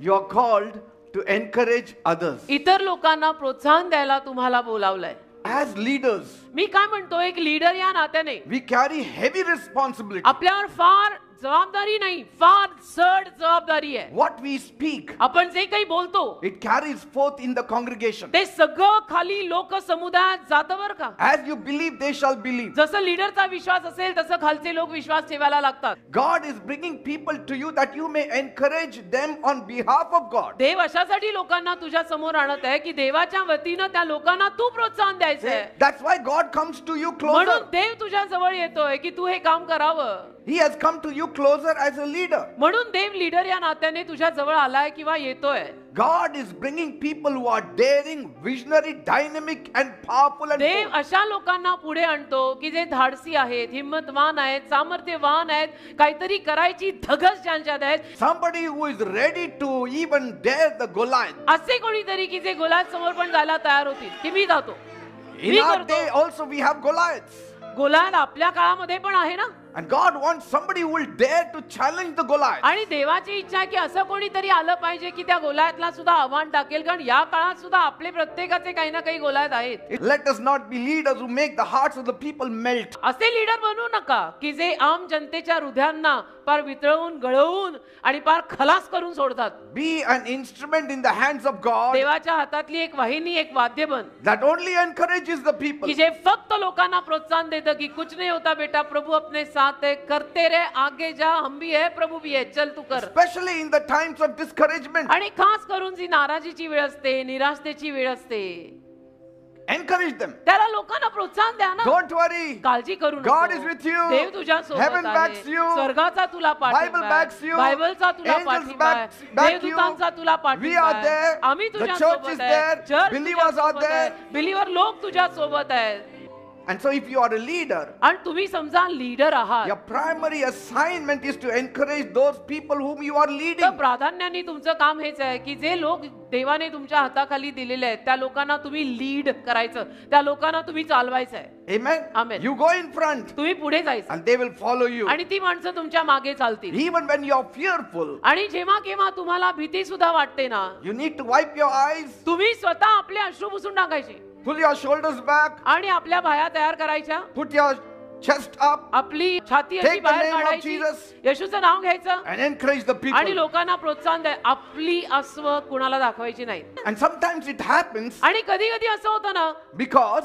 You are called to encourage others. इतर लोकांना प्रोत्साहन द्यायला तुम्हाला बोलावलंय. As leaders, मी काय म्हणतो, एक लीडर या नात्याने we carry heavy responsibility. आपल्यावर फार जबाबदारी नाही, फार जड जबाबदारी आहे. What we speak, आपण जे काही बोलतो it carries forth in the congregation. ते सगळं खाली लोक समुदायात जातं बरं का. As you believe, they shall believe. जसं लीडरचा विश्वास असेल तसं खालचे लोक विश्वास ठेवायला लागतात. God is bringing people to you that you may encourage them on behalf of God. देव अशासाठी लोकांना तुझ्या समोर आणत आहे की देवाच्या वतीनं त्या लोकांना तू प्रोत्साहन द्यायचंय. That's why God comes to you closer. म्हणून देव तुझ्या जवळ येतोय की तू हे काम करावं. He has come to you closer as a leader. म्हणून देव लीडर या नात्याने तुझ्या जवळ आलाय किंवा येतोय. God is bringing people who are daring, visionary, dynamic and powerful and Dev bold. अशा लोकांना पुढे आणतो की जे धाडसी आहेत, हिम्मतवान आहेत, सामर्थ्यवान आहेत, काहीतरी करायची धगस ज्यांच्यात आहेत. Somebody who is ready to even dare the Goliath. असे कोणीतरी की जे गोलात समोर पण जायला तयार होतील की मी जातो. In our day also we have Goliaths. गोलात आपल्या काळामध्ये पण आहे ना. And God wants somebody who will dare to challenge the Goliath. आणि देवाची इच्छा आहे की असं कोणीतरी आलं पाहिजे की त्या गोलायतला सुद्धा आव्हान टाकेल. कारण या काळात सुद्धा आपले प्रत्येकाचे काही ना काही गोलायत आहेत. Let us not be leaders who make the hearts of the people melt. असे लीडर बनू नका की जे आम जनतेच्या हृदयांना पार वितळवून गळवून आणि पार खलास करून सोडतात. Be an instrument in the hands of God देवाच्या हातातली एक वाहिनी, एक वाद्य बन that only encourages the people. की जे फक्त लोकांना प्रोत्साहन देतं की कुछ नहीं होता बेटा, प्रभु अपने साथ है, करते रहे, आगे जा, हम भी है, प्रभु भी है, चल तू कर. Especially in the times of discouragement. आणि खास करून जी नाराजीची वेळ असते, निराशतेची वेळ असते, Encourage them. त्याला लोकांना प्रोत्साहन द्या ना. Don't worry. काळजी करू नको. God is with you. देव तुझ्या सोबत Heaven backs आहे. you. स्वर्गाचा तुला पाठिंबा Bible आहे. backs you. बायबलचा तुला Angels पाठिंबा आहे. back you. देवदूतांचा तुला We पाठिंबा are आहे. there. आम्ही The तुझ्या church सोबत is आहे. there. चर्च Believers तुझ्या are सोबत there. आहे. बिलीवर लोक तुझ्या सोबत आहेत. And so if you are a leader, आणि तुम्ही समजा लीडर आहात, your primary assignment is to encourage those people whom you are तर leading. प्राधान्याने तुमचं काम हेच आहे की जे लोक देवाने तुमच्या हाताखाली दिलेले आहेत त्या लोकांना तुम्ही लीड करायचं, त्या लोकांना तुम्ही चालवायचं आहे. Amen. Amen. You go in front तुम्ही पुढे जायचं and they will follow you. आणि ती माणसं तुमच्या मागे चालतील. Even when you are fearful, आणि जेव्हा केव्हा तुम्हाला भीती सुद्धा वाटते ना, you need to wipe your eyes, तुम्ही स्वतः आपले अश्रू पुसून टाकायचे pull your shoulders back, आणि आपल्या बाया तयार करायच्या, put your chest up आपली छाती अशी Take the बाहेर name of काढायची, Jesus. येशूचं नाव घ्यायचं and encourage the आणि people. लोकांना प्रोत्साहन द्या. आपली अस्व कुणाला दाखवायची नाही. And sometimes it happens आणि कधी कधी असं होतं ना, because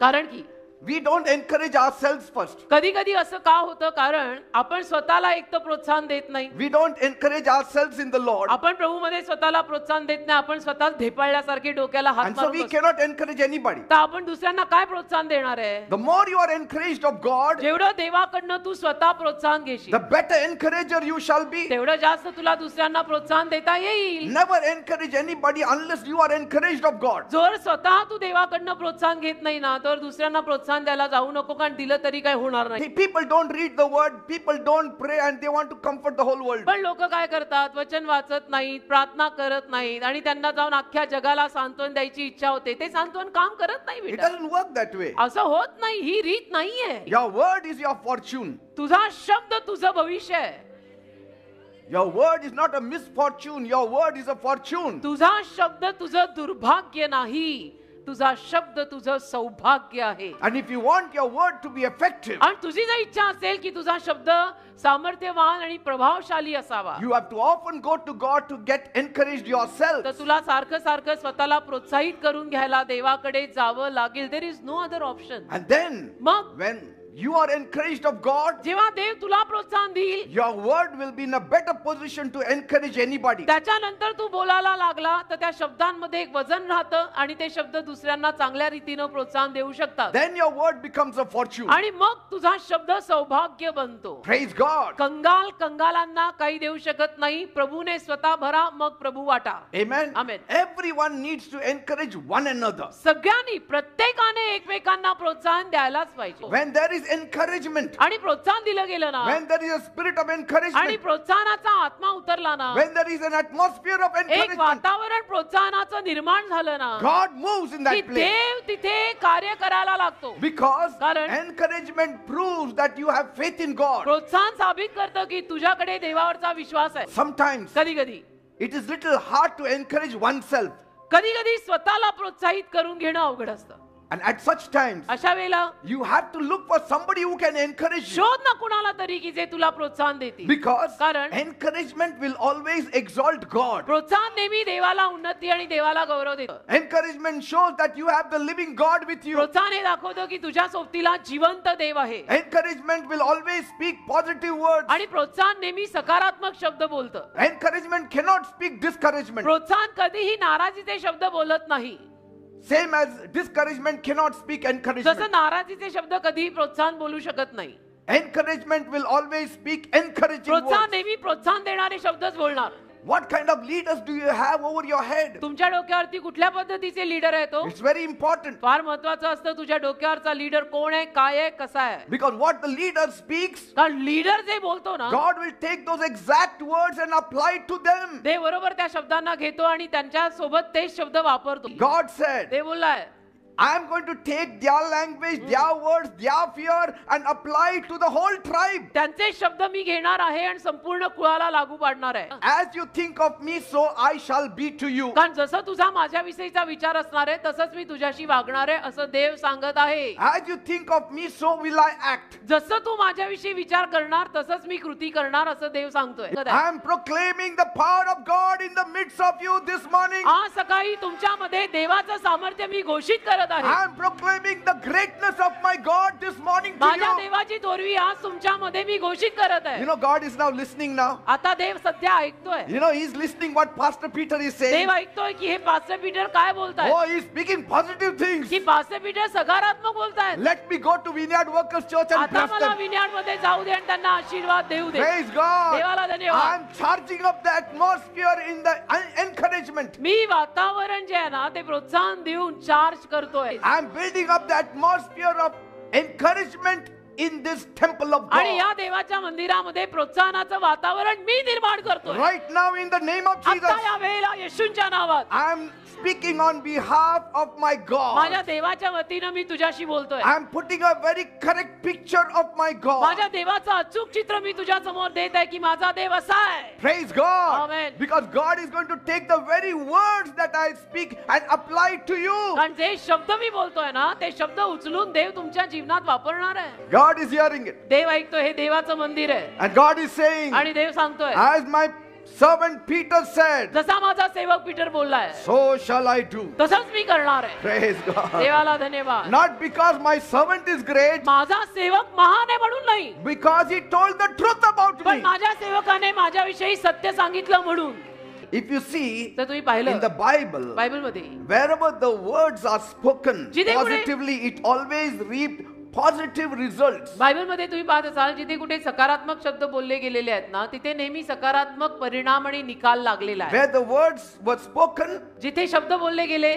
कारण की we don't encourage ourselves first. कधी कधी असं का होतं, कारण आपण स्वतःला एक तर प्रोत्साहन देत नाही, We don't encourage ourselves in the Lord. आपण प्रभूमध्ये स्वतःला प्रोत्साहन देत नाही, आपण स्वतः ढेपाळल्यासारखे डोक्याला हात And so मारून we बसतो. cannot encourage anybody. तर आपण दुसऱ्यांना काय प्रोत्साहन देणार आहे? The more you are encouraged of God, जेवढं देवाकडनं तू स्वतः प्रोत्साहन घेशील, the better encourager you shall be. तेवढं जास्त तुला दुसऱ्यांना प्रोत्साहन देता येईल. Never encourage anybody unless you are encouraged of God. जर स्वतः तू देवाकडनं प्रोत्साहन घेत नाही ना, तर दुसऱ्यांना प्रोत्साहन द्यायला जाऊ नको, कारण दिलं तरी काय होणार नाही. People don't read the word, people don't pray, and they want to comfort the whole world. पण लोक काय करतात, वचन वाचत नाहीत, प्रार्थना करत नाहीत आणि त्यांना जाऊन अख्ख्या जगाला सांत्वन द्यायची इच्छा होते. ते सांत्वन काम करत नाही It बेटा. doesn't work that way. असं होत नाही, ही रीत नाहीये. Your word is your fortune. तुझा शब्द तुझं भविष्य आहे. Your word is not a misfortune, your word is a fortune. तुझा शब्द तुझं दुर्भाग्य नाही, तुझा शब्द तुझं सौभाग्य आहे. And if you want your word to be effective, आणि तुझी जर इच्छा असेल की तुझा शब्द सामर्थ्यवान आणि प्रभावशाली असावा, you have to often go to God to get encouraged yourself. तर तुला सारखं सारखं स्वतःला प्रोत्साहित करून घ्यायला देवाकडे जावं लागेल. There is no other option. And then मग when you are encouraged of God, जेव्हा देव तुला प्रोत्साहन देईल, your word will be in a better position to encourage anybody. त्याच्यानंतर तू बोलायला लागला तर त्या शब्दांमध्ये एक वजन राहतं आणि ते शब्द दुसऱ्यांना चांगल्या रीतीनं प्रोत्साहन देऊ शकतात. Then your word becomes a fortune. आणि मग तुझा शब्द सौभाग्य बनतो. Praise God. कंगाल कंगालांना काही देऊ शकत नाही, प्रभूने स्वतः भरा मग प्रभू वाटा. Amen. Amen. Everyone needs to encourage one another. सगळ्यांनी प्रत्येकाने एकमेकांना प्रोत्साहन द्यायलाच पाहिजे. When there is encouragement, आणि प्रोत्साहन दिलं गेलं ना, when there is a spirit of आणि encouragement, प्रोत्साहनाचा आत्मा उतरला ना, when there is an atmosphere of एक encouragement, वातावरण प्रोत्साहनाचं निर्माण झालं ना, God moves in की that place. देव तिथे कार्य करायला लागतो. Because कारण encouragement proves that you have faith in God. प्रोत्साहन साबित करतं की तुझ्याकडे देवावरचा विश्वास आहे. Sometimes कधी कधी it is little hard to encourage oneself. कधी कधी स्वतःला प्रोत्साहित करून घेणं अवघड असतं. And at such times, अशा वेळेला you have to look for somebody who can encourage you. शोध ना कुणाला तरी की जे तुला प्रोत्साहन देतील. Because कारण encouragement will always exalt God. प्रोत्साहन नेहमी देवाला उन्नती आणि देवाला गौरव देतं. Encouragement shows that you have the living God with you. प्रोत्साहन हे दाखवतं की तुझ्या सोबतीला जिवंत देव आहे. Encouragement will always speak positive words. आणि प्रोत्साहन नेहमी सकारात्मक शब्द बोलतं. Encouragement cannot speak discouragement. प्रोत्साहन कधीही नाराजीचे शब्द बोलत नाही. Same as discouragement cannot speak encouragement. जसं नाराजीचे शब्द कधीही प्रोत्साहन बोलू शकत नाही. Encouragement will always speak encouraging प्रोत्साहन words. नेहमी प्रोत्साहन देणारे शब्दच बोलणार. What kind of leaders do you have over your head? तुमच्या डोक्यावरती कुठल्या पद्धतीचे लीडर आहे तो? It's very important. फार महत्वाचं असतं तुझ्या डोक्यावरचा लीडर कोण आहे, काय आहे, कसा आहे. Because what the leader speaks, कारण लीडर जे बोलतो ना, God will take those exact words and apply it to them. देव बरोबर त्या शब्दांना घेतो आणि त्यांच्या सोबत तेच शब्द वापरतो. God said, Dev बोललाय, I am going to take their language, their words, their fear and apply it to the whole tribe. त्यांचे शब्द मी घेणार आहे आणि संपूर्ण कुळाला लागू पाडणार आहे. As you think of me, so I shall be to you. कारण जसं तुझा माझ्याविषयीचा विचार असणार आहे तसंच मी तुझ्याशी वागणार आहे असं देव सांगत आहे. As you think of me, so will I act. जसं तू माझ्याविषयी विचार करणार तसंच मी कृती करणार असं देव सांगतोय. I am proclaiming the power of God in the midst of you this morning. आज सकाळी तुमच्यामध्ये देवाचं सामर्थ्य मी घोषित करत आहे. I am proclaiming the greatness of my God this morning to माझ्या you. देवाची थोरवी आज तुमच्यामध्ये मी घोषित करत आहे. You know, God is now listening now. आता देव सध्या ऐकतोय. You know, He's listening what Pastor Peter is saying. देव ऐकतोय की हे पास्टर पीटर काय बोलताय. Oh, He's speaking positive things. की पास्टर पीटर सकारात्मक बोलतायत. Let me go to Vineyard Workers Church and आता bless मला them. विनयार्ड मध्ये जाऊ दे आणि त्यांना आशीर्वाद देऊ दे. Praise God. देवाला I धन्यवाद. am charging up the atmosphere in the encouragement. मी वातावरण जे आहे ना ते प्रोत्साहन देऊन चार्ज करतोय. I am building up the atmosphere of encouragement in this temple of आणि या God. देवाच्या मंदिरामध्ये प्रोत्साहनाचं वातावरण मी निर्माण करतोय. Right now in the name of Jesus, आता या वेळेला येशूंच्या नावात I am speaking on behalf of my God. माझ्या देवाच्या वतीनं मी तुझ्याशी बोलतोय. I am putting a very correct picture of my God. माझ्या देवाचं अचूक चित्र मी तुझ्या समोर देत आहे की माझा देव असा आहे. Praise God. Amen. Because God is going to take the very words that I speak and apply it to you. कारण जे शब्द मी बोलतोय ना ते शब्द उचलून देव तुमच्या जीवनात वापरणार आहे. God is hearing it. देव ऐकतोय. हे देवाचं मंदिर आहे. And God is saying, आणि देव सांगतोय as my servant Peter said, जसा माझा सेवक Peter बोललाय so shall I do. तसंच मी करणार आहे. Praise God. देवाला धन्यवाद. Not because my servant is great, माझा सेवक महान आहे म्हणून नाही, because he told the truth about पण me. माझ्या सेवकाने माझ्याविषयी सत्य सांगितलं म्हणून. If you see तर तुम्ही in पाहिलं the Bible, बायबलमध्ये wherever the words are spoken जिथे कुठे- positively, it always reaped positive results. बायबलमध्ये तुम्ही पाहत असाल जिथे कुठे सकारात्मक शब्द बोलले गेलेले आहेत ना तिथे नेहमी सकारात्मक परिणाम आणि निकाल लागलेला आहे. Where the words were spoken, जिथे शब्द बोलले गेले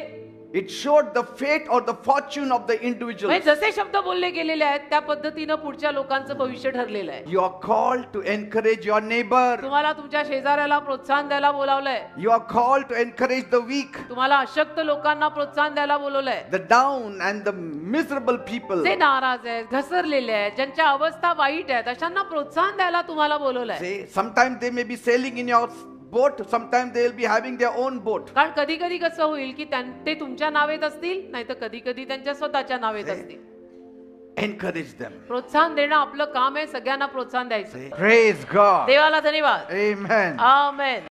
it showed the fate or the fortune of the individual. म्हणजे जसे शब्द बोलले गेलेले आहेत त्या पद्धतीनं पुढच्या लोकांचं भविष्य ठरलेलं आहे. You are called to encourage your neighbor. तुम्हाला तुमच्या शेजाऱ्याला प्रोत्साहन द्यायला बोलावलंय. You are called to encourage the weak, तुम्हाला अशक्त लोकांना प्रोत्साहन द्यायला बोलवलंय. the down and the miserable people. जे नाराज आहेत, घसरलेले आहेत, ज्यांच्या अवस्था वाईट आहेत अशांना प्रोत्साहन द्यायला तुम्हाला बोलवलंय. Say, sometimes they may be sailing in your boat, sometimes they will be having their own boat. कारण कधी कधी कसं होईल की ते तुमच्या नावेत असतील नाही तर कधी कधी त्यांच्या स्वतःच्या नावेत असतील. Encourage them. प्रोत्साहन देणं आपलं काम आहे. सगळ्यांना प्रोत्साहन द्यायचं. Praise God. देवाला धन्यवाद. Amen. आमेन.